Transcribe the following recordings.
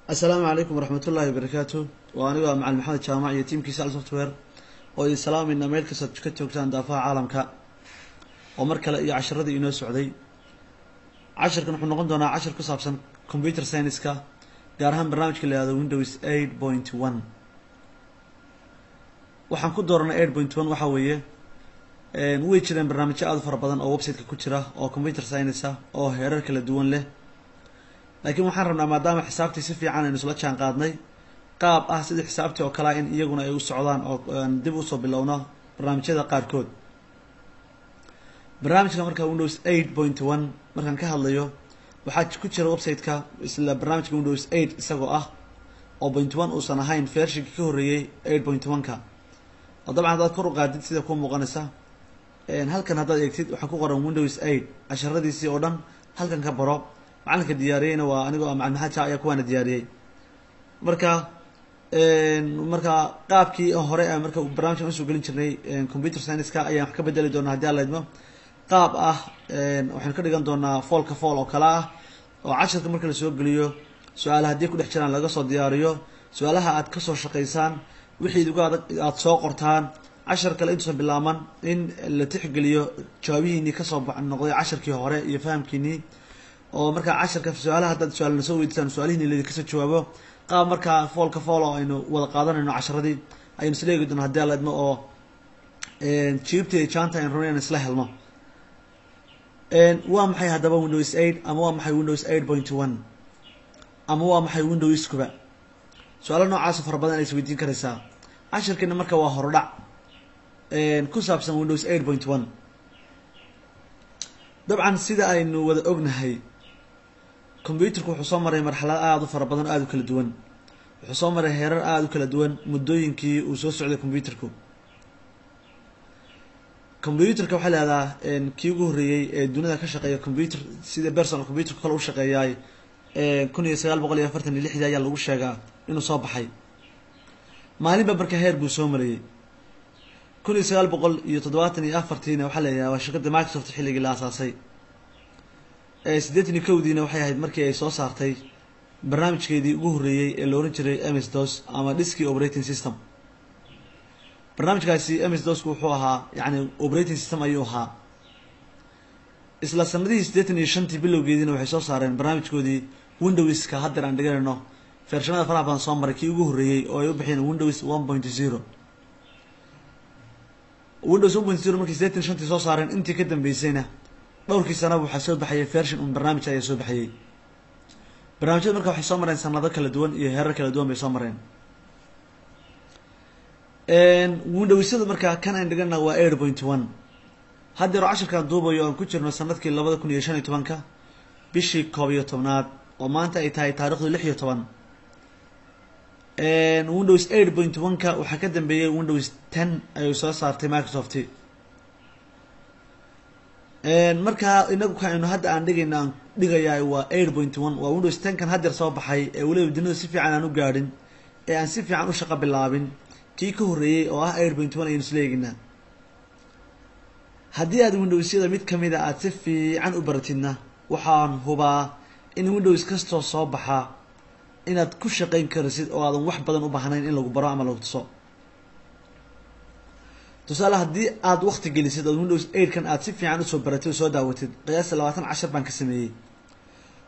السلام عليكم ورحمة الله وبركاته. وأنا مع محمد جامع تيم كيسال سوفت وير وسلام إن أمريكا ستكتب دافع عالم كا ومركل إيه 10 دي إنه سعودي 10 كنا نقول دونا 10 كسابسن كمبيوتر ساينس كا جارهم برنامج كله هذا ويندوز 8.1 وحنكون دورنا 8.1 وحويه way jireen barnaamijyo aad fara badan oo website-ka ku jira oo computer science ah oo heerar kala duwan leh laakiin waxaan rabnaa maadaama xisaabtii si fiican aynu isla jaan qaadnay qaab ah sidii xisaabtii oo kale in iyaguna ay u socdaan oo dib u soo bilowno barnaamijyada qaarkood barnaamijka marka Windows 8.1 markaan ka hadlayo waxaa ku jira website-ka isla barnaamijka Windows 8 isagoo ah oo 0.1 uusan ahayn version ka horeeyay 8.1 ka oo dabcan dad kor u qaadid sida ku muuqanaysa halkan haddaad eegtid waxaa ku qoran Windows 8 casharadiisii oo dhan halkan ka baro macalinka diyaariyayna waa anigoo macallin maxamed ayaa kuwaana diyaariyay marka qaabkii hore aan marka barnaamijka soo gelin jirnay computer science ka ayaan wax ka bedeli doonaa haddii la idmo qaab ah waxaan ka dhigan doonaa folka fol oo kala ah oo casharka marka la soo geliyo su'aalaha haddii ku dhex jiraan laga soo diyaariyo su'aalaha aad ka soo shaqeysaan wixii aad soo qortaan cashar kale intuusan bilaaban in la tixgeliyo jawaabihiinii ka soo noqday casharkii hore iyo fahamkiinii oo markaa casharka su'aalaha haddaad su'aal soo weydiisaan su'aalihiinii la idinka soo jawaabo qaab markaa folka fol oo aynu wada qaadanayno casharadii aynu isla eegi doonaa haddii la idmo oo jiibta iyo jaanta aynu rabno inaan isla helno waa maxay haddaba Windows 8 ama waa maxay Windows 8.1 ama waa maxay Windows kuba su'aalo noocaas fara badan ay isweydiin karaysaa casharkeena marka waa hordhac ku saabsan Windows 8.1 dabcan sida aynu wada ognahay computerku wuxuu soo maray marxalad aad u fara badan aad u kala duwan wuxuu soo maray heerar aad u kala duwan muddooyinkii uu soo socday computerku waxa la yiraahdaa kii ugu horeeyay ee dunida ka shaqeeya computer sida personal computer kale u shaqeeyay 1946 ayaa lagu sheegaa inuu soo baxay maalinba marka heer buu soo marayay 1974 waxa la yiraahdaa shirkadda Microsoft xilligii la aasaasay 81diina waxay ahayd markii ay soo saartay barnaamijkeedii ugu horeeyay ee la oran jiray MS-DOS ama Disk Operating System barnaamijkaasi MS-DOS wuxuu ahaa yani operating system ayuu ahaa isla sanadii 85 bilowgeedina waxay soo saareen barnaamijkoodii Windows-ka hadda aan dhiganayno versionada faraha badan soo maray kii ugu horeeyay oo ay u bixiyeen Windows 1.0 Windows 1.0 markii 85 soo saareen intii ka dambeysayna dhowrkii sano waxa soo baxay version barnaamij ay soo baxay barnaamijyada marka waxay soo mareen sanado kala duwan iyo heerar kala duwan bay soo mareen Windows-da marka kan aan dhigana waa 8.1 hadda casharkan duubayo aan ku jirno sanadkii 2015 bishii 11aad oo maanta ay tahay taariikhdu 16 Windows 8.1 ka waxa ka dambeeyay Windows 10 ay soo saartay Microsoft marka inagu kaaynu hadda aan dhigayaa waa 8.1 waa Windows 10 kan hadda soo baxay ee waliba dunida si fiican aan u gaadhin ee aan si fiican u shaqo bilaabin kii ka horeeyay oo ah 8.1 aynu isla eegnaa haddii aad Windows-yada mid kamid ah aad si fiican u baratidna waxaan hubaa in Windows kastoo soo baxa inaad ku shaqeyn karsid oo aadan wax badan u baahnayn in lagu baro ama lagu tuso tusaale haddii aad waqti gelisid oo Windows 8 kan aad si fiican u soo baratid oo soo daawatid qiyaas 20 cashar baan ka sameeyay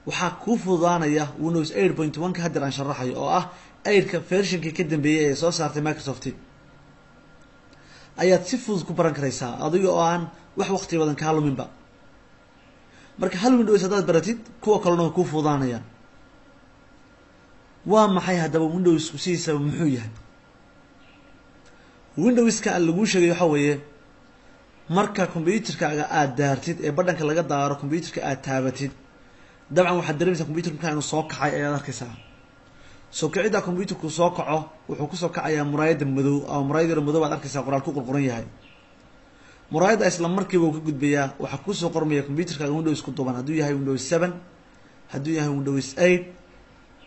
waxa ku fududaanaya Windows 8.1 ka hadda aan sharaxayo oo ah 8ka version-kii ka dambeeyay ee soo saartay Microsoft ayaad si fudud ku baran karaysaa adiga oo aan wax waqti badan ka luminba marka hal Windows hadaad baratid kuwa kalena ku fududaanaya waa maxay haddaba Windows ku siisa muxuu yahay Windows-ka lagu sheegay waxa weeye marka computer-kaaga aad daartid ee badhanka laga daaro computer-ka aad taabatid dabcan waxa dareemaysaa computer-ka inuu soo kacay ayaad arkaysaa soo kicida computer-ku soo kaco wuxuu ku soo kacayaa muraayada madow ama muraayada madow aad arkaysaa qoraal ku qorqoran yahay muraayada isla markiiba uu ka gudbayaa waxa ku soo qormaya computer-kaaga Windows ku duuban hadduu yahay Windows 7 hadduu yahay Windows 8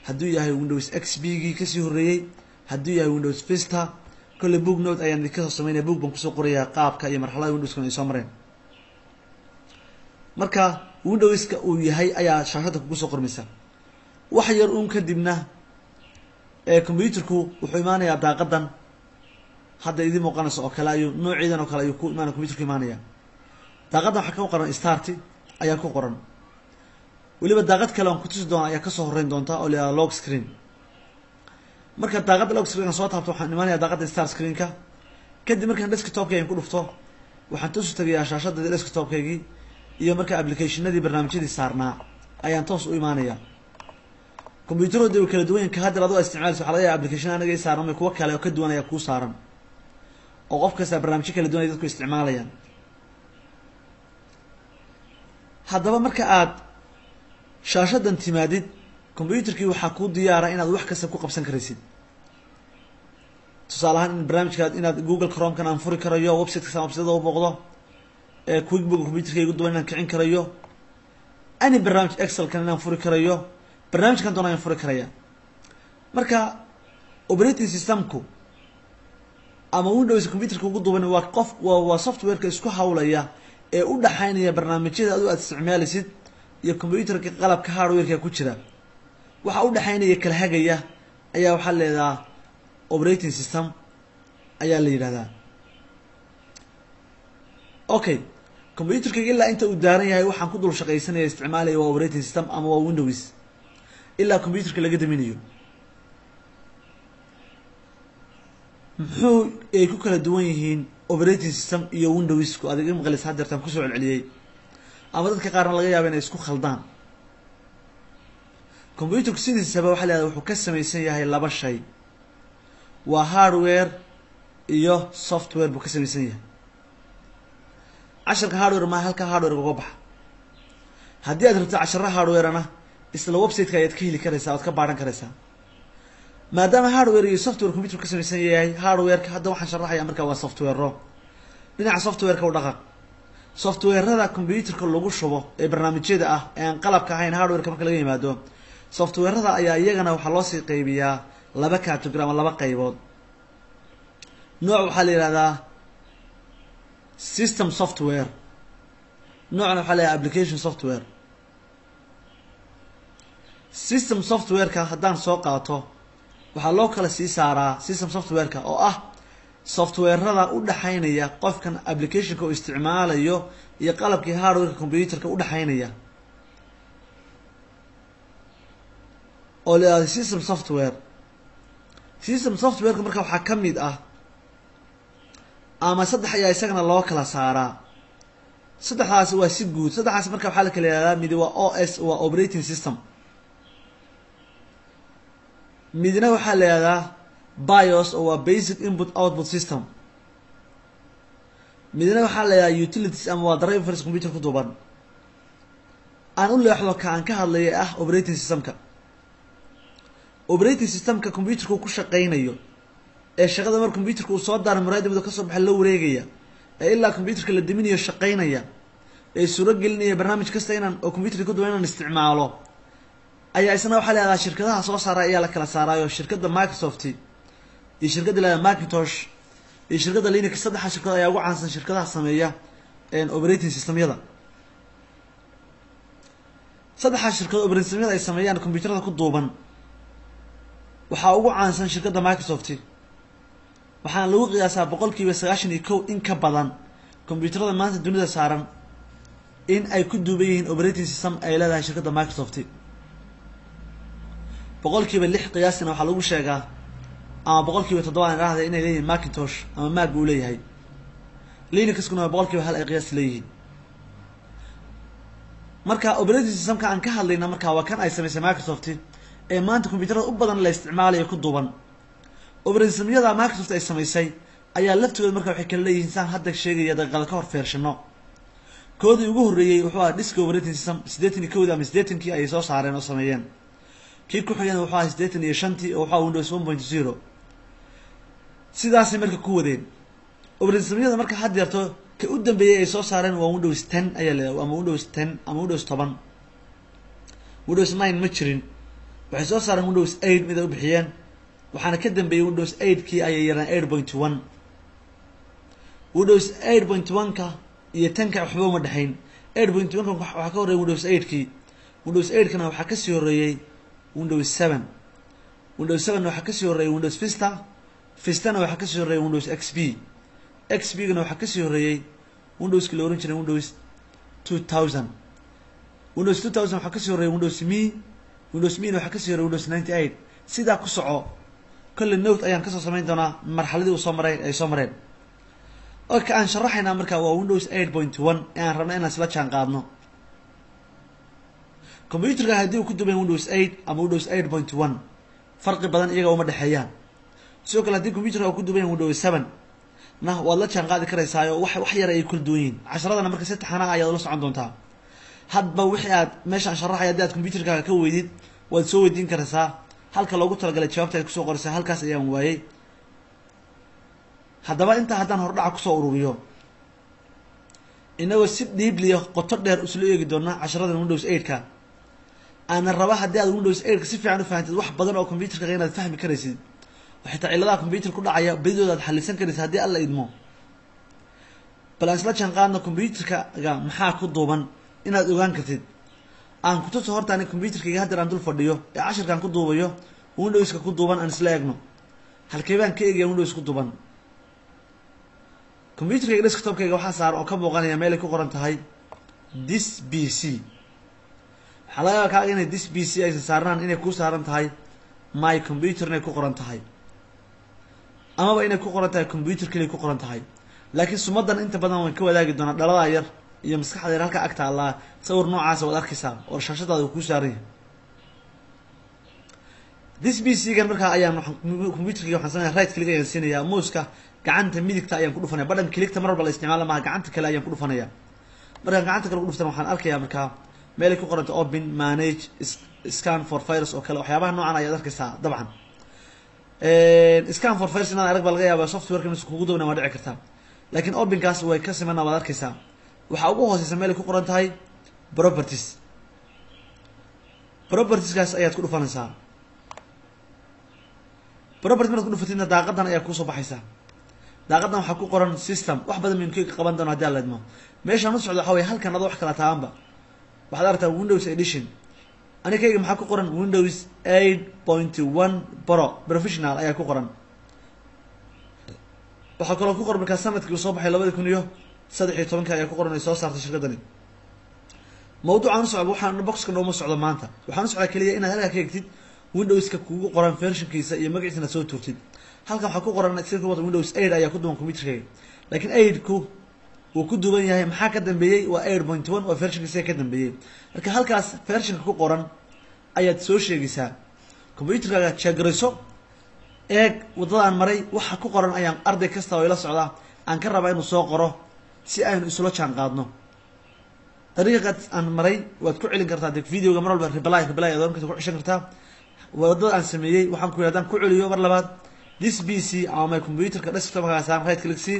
hadduu yahay Windows XP gii ka sii horeeyay hadduu yahay Windows Vista kale book note ayaan ka soo sameeyay book baan ku soo qorayaa qaabka iyo marxaladda Windows-ka ay soo mareen marka Windows-ka uu yahay ayaa shaashada ku soo qormaysa wax yar kadibna computerku wuxuu imaanayaa daaqadan hadda idin muuqanayso oo kale ayuu nooceedan oo kale ayuu ku imaanaya computerku imaanaya daaqadan waxa ku qoran start ayaa ku qoran waliba daaqad kale oo ku tusi doona ayaa ka soo horeyn doonta oo la lock screen marka daaqada lock screen soo taabto waxaan imaanaya daaqada start screen-ka kadib markaan desktop-kayga ku dhufto waxaan toos u tagayaa shaashada desktop-kaygii iyo marka application-nadii barnaamijyadii saarnaa ayaan toos u imaanaya computerada kala duwan ka hadda adoo isticmaalayso waxa laga yaabaa application anaga ay saaran kuwa kale oo ka duwan ayaa ku saaran oo qof kasta barnaamijyo kala duwan ay dadku isticmaalayaan haddaba marka aad shaashadan timaadid computerkii waxaa ku diyaara inaad wax kasta ku qabsan karaysid tusaale ahaan in barnaamijkaad inaad Google Chrome-kan aan furi karayo website-ka website-da u muuqdo QuickBook computerkayga ugu duwan inaan kicin karayo ani barnaamij Excel-kan inaan furi karayo barnaamijkan doonaan furi karaya marka operating system-ku ama Windows computerka ugu duwan waa software-ka isku hawlaya ee u dhaxaynaya barnaamijyada aad isticmaalaysid iyo computerka qalabka hardware-ka ku jira waxa u dhaxaynaya kala hagaya ayaa waxa leedahay operating system ayaa la yiraahdaa okay computerka ilaa inta uu daaran yahay waxaan ku dul shaqeysanayaa isticmaalaya waa operating system ama waa Windows ilaa computerka laga daminayo muxuu ay ku kala duwan yihiin operating system iyo Windows ku adiga maqalis hadeertan ku soo celceliyay ama dadka qaarna laga yaabo inay isku khaldaan computerku sidiisaba waxa la yiraahdaa wuxuu ka samaysan yahay laba shay waa hardware iyo software buu ka samaysan yahay casharka hardware ma halka hardware uga baxa haddii aad rabto casharada hardware-na isla website-ka ayaad ka heli karaysaa oo ka baaran karaysaa maadaama hardware iyo software computer ka samaysan yahay hardware-ka hadda waxaan sharaxayaa markaa waa software-ro dhinaca software-ka u dhaqaaq software-rada computerka lagu shubo ee barnaamijyada ah ee aan qalabka ahayn hardware-ka marka laga yimaado software-rada ayaa iyagana waxaa loo sii qaybiyaa laba category ama laba qaybood nooc waxaa la yiraahdaa system software noocna waxaa la yiraahdaa application software system software-ka haddaan soo qaato waxaa loo kala sii saaraa system software-ka oo ah software-rada u dhaxaynaya qofkan application-ka uu isticmaalayo iyo qalabkii hardware-ka computer-ka u dhaxaynaya oo la system software marka waxaa ka mid ah ama saddex ayaa isagana loo kala saaraa saddexdaas waa si guud saddexdaas marka waxaa la kala yiraahdaa mid waa OS waa operating system midna waxaa la yiraahdaa BIOS oo waa basic input output system midna waxaa la yiraahdaa utilities ama waa drivers computer ku duuban aan u leexdo ka aan ka hadlayo ah operating system-ka operating system-ka computerka ku shaqeynayo ee shaqada mar computerka uu soo daaro muraadimada ka soo baxay la wareegaya ee ilaa computerka la diminayo shaqeynaya ee suuro gelinaya barnaamij kasta inaan oo computerka ku duwan inaan isticmaalo ayaa isna waxa la yiraahdaa shirkadaha soo saara ayaa la kala saarayo shirkadda Microsoft iyo shirkadda la Macintosh iyo shirkadda Linux saddex shirkad ayaa ugu caansan shirkadaha sameeya operating system-yada saddex shirkad operating system-yada ay sameeyaan computerada ku duuban waxaa ugu caansan shirkadda Microsoft waxaan lagu qiyaasaa 91% in ka badan computerada maanta dunida saaran in ay ku duuban yihiin operating system ay leedahay shirkadda Microsoft 6% qiyaasina waxaa lagu sheegaa ama 7% aan raahday inay leeyihiin Macintosh ama Mac uu leeyahay Linux-kuna 1% ay qiyaas leeyihiin marka operating system-ka aan ka hadlayna marka waa kan ay sameysay Microsoft ee maanta computerada u badan la isticmaalayo ku duuban operating system-yada Microsoft ay sameysay ayaa laftooda marka waxay kala leeyihiin saan hadda sheegaya daqiiqada ka hor feershano koodii ugu horeeyay wuxuu ahaa Disk Operating System 81 ama 80kii ay soo saareen oo sameeyeen kii ku xigana wuxuu ahaa 85 oo waxa Windows 1.0 sidaas marka ku wadeen operating system-yada marka had yarto ka u dambeeyay ay soo saareen waa Windows 10 ayaa leeyahay ama Windows 10 ama Windows 10 Windows 9 ma jirin waxay soo saareen Windows 8 mid ay u bixiyeen waxaana ka dambeeyay Windows 8kii ay yaraan 8.1 Windows 8.1 ka iyo 10ka waxba uma dhaxayn 8.1 waxa ka horeeyay Windows 8kii Windows 8 kana waxa ka sii horeeyay Windows 7 Windows 7 waxa ka sii horeeyay Windows Vista, Vista-na waxa ka sii horeeyay Windows XP, XP-gana waxa ka sii horeeyay Windows-kii la oran jiray Windows 2000, Windows 2000 waxa ka sii horeeyay Windows ME, Windows ME-na waxa ka sii horeeyay Windows 98. sidaa ku soco كل النوت ayaan ka soo sameyn doonaa marxaladii uu soo maray ay soo mareen. oo ka aan sharaxayna markaa waa Windows 8.1 aan rabnaa inaan isla jaan qaadno. computerka hadii uu ku duubay Windows 8 ama Windows 8.1 farqi badan iyaga uma dhaxeeyaan. sidoo kale hadii computerka uu ku duubay Windows 7 na waad la jaan qaadi karaysaa wax yar ay kul duwan yihiin. casharadana marka saddexana ayaad la socon doontaa. hadba wixii aad meeshaan sharaxay hadii aad computerka ka weydid waad soo weydiin karaysaa. halka loogu talagalay jawaabta ay ku soo qoraysaa halkaas ayaan waayay. haddaba inta haddaan hordhaca ku soo ururiyo inagoo si deeply qoto dheer usoo eegi doona casharada Windows 8ka ana raba hadii aad Windows 8ka si fiican u fahamtid wax badan oo computerka inaad fahmi karaysid waxa ciladaha computer ku dhacaya bidooda aad xallisan karaysid hadii alla idmo. bal isla jaan qaadno computerka maxaa ku duuban inaad ogaan kartid. aan ku tuso horta aniga computerkayga hadda aan dul fadhiyo ee casharkan ku duubayo Windows-ka ku duuban aan isla eegno. halkee baan ka eegay Windows ku duuban. computerkayga desktop-kayga waxa saar oo ka muuqanaya meel ay ku qoran tahay this PC. waxa laga yaabaa inay this PC ay saarnaan inay ku saaran tahay my computer inay ku qoran tahay ama inay ku qoran tahay computer kaliya ku qoran tahay. laakiin sumadan inta badan waan ka wadaagi doonaa dhalada yar iyo maskaxda halka agta Allah sawir noocaas wad arkaysaa oo shashadaada ku saaran yahay. this PC-gan marka ayaan computerkayga waxaan sameeyaa right click ayaan siinayaa mouse-ka gacanta midigta ayaan ku dhufanayaa badhan click-ta mar walba la isticmaalo ma gacanta kale ayaan ku dhufanayaa. marka gacanta kale ku dhuftana waxaan arkayaa marka meel ay ku qoran tahay open manage scan for virus oo kale waxyaabaha noocan ayaad arkaysaa dabcan. scan for virus inaan arag baa laga yaabaa software-ka inuu kugu dawna waa dhici kartaa. laakiin open kaas way ka simanaa waad arkaysaa. waxa ugu hooseysa meel ay ku qoran tahay properties. properties kaas ayaad ku dhufanaysaa. properties markaad ku dhufatidna daaqadan ayaa ku soo baxaysaa. daaqadan waxa ku qoran system wax badan min ka qaban doona hadii la idmo. meeshaan u socdo waxa way halkan adoo wax kala taanba waxaad aragtaa Windows edition. anikayga maxaa ku qoran Windows 8.1 Pro professional ayaa ku qoran. waxa kale oo ku qoran marka sanadkii soo baxay 2013 ayaa ku qoran ay soo saartay shirkadani. mawduucan socdo waxaan box-ka nooma socdo maanta. waxaan socdaa kaliya inaad halka ka eegtid Windows-ka kugu qoran version-kiisa iyo magaciisa soo turtid. halkan waxa ku qoran sida Windows 8 ayaa ku duwan computerkayga. laakiin 8ku uu ku duwan yahay maxaa ka dambeeyay waa 8.1 oo version-kiisa ka dambeeyay. marka halkaas version-ka ku qoran ayaad soo sheegaysaa. computerkaaga check-garayso eeg wadadaan maray waxa ku qoran ayaan arday kasta oo ila socda aan ka rabaa inuu soo qoro si aynu isla jaan qaadno. dariiqad aan maray waad ku celin kartaa video-ga mar walba reply aad ku cishan kartaa. wadada aan sameeyay waxaan ku yiraahdaan ku celiyo mar labaad this PC ama computerka desktop-ka saan right click si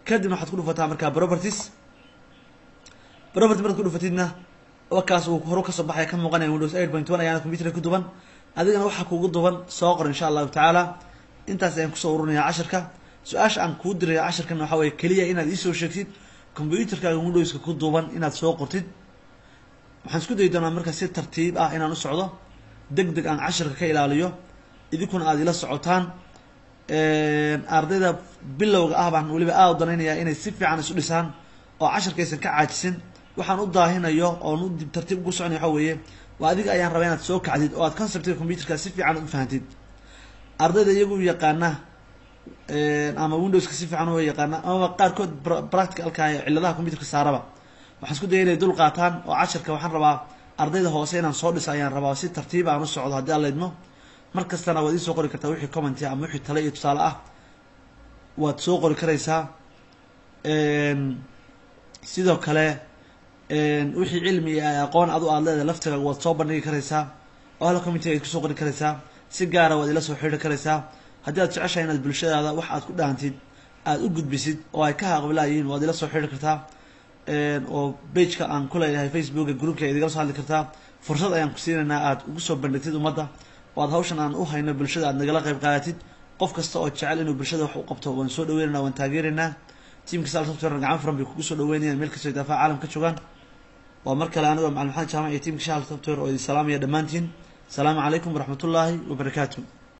kadibna waxaad ku dhufataa marka properties markaad ku dhufatidna wakaas uu hore ka soo baxay ka muuqanaya Windows 8.1 ayaan computerka ku duban. adigana waxa kuugu duban soo qor insha Allah taala. intaas ayaan ku soo ururinayaa casharka. su-aasha aan ku diray casharkan waxa way kaliya inaad ii soo sheegtid computerkaaga Windows-ka ku duuban inaad soo qortid. waxaan isku dayi doonaa marka si tartiib ah inaan u socdo degdeg aan casharka ka ilaaliyo idinkuna aad ila socotaan. ardayda bilowga ah baan waliba aad danaynayaa inay si fiican isu dhisaan oo casharkaysan ka caajisin. waxaan u daahinayo oo u tartiib ugu soconayo waxa weeye waa adiga ayaan rabaa inaad soo kacdid oo aad conceptka computerka si fiican u fahantid. ardayda iyagu yaqaana ama Windows-ka si fiican u yaqaana ama qaarkood practical-ka ciladaha computerka saaraba waxaan isku dayay inay dul qaataan oo casharka waxaan rabaa ardayda hoose inaan soo dhiso ayaan rabaa si tartiib ah u socdo hadii alla idmo. markastana waad ii soo qori kartaa wixii comment ama wixii talo iyo tusaale ah waad soo qori karaysaa. sidoo kale wixii cilmi iyo aqoon aad leedahay laftiga waad soo bandhigi karaysaa oo hal comment ay ku soo qori karaysaa. si gaar ah waad ila soo xiriiri karaysaa haddii aad jeceshahay inaad bulshadaada wax aad ku dhaantid aad u gudbisid oo ay ka aqbalayeen waad ila soo xiriiri kartaa. oo page-ka aan ku leeyahay Facebook-ga group-ka idiga soo hadli kartaa. fursad ayaan ku siinaynaa aad ugu soo bandhigtid ummadda oo aad hawshan aan u hayno bulshada aad nagala qayb qaadatid. qof kasta oo jecel inuu bulshada wax u qabto waan soo dhaweynaynaa waan taageeraynaa. teamka Sal Software gacan furan bay kugu soo dhaweynayaan meel kasta oo daafaca caalamka joogaan. waa mar kale aniga macallin Maxamed Jaamac iyo teamka Sal Software oo idin salaamaya dhamaantiin. السلام عليكم ورحمة الله وبركاته.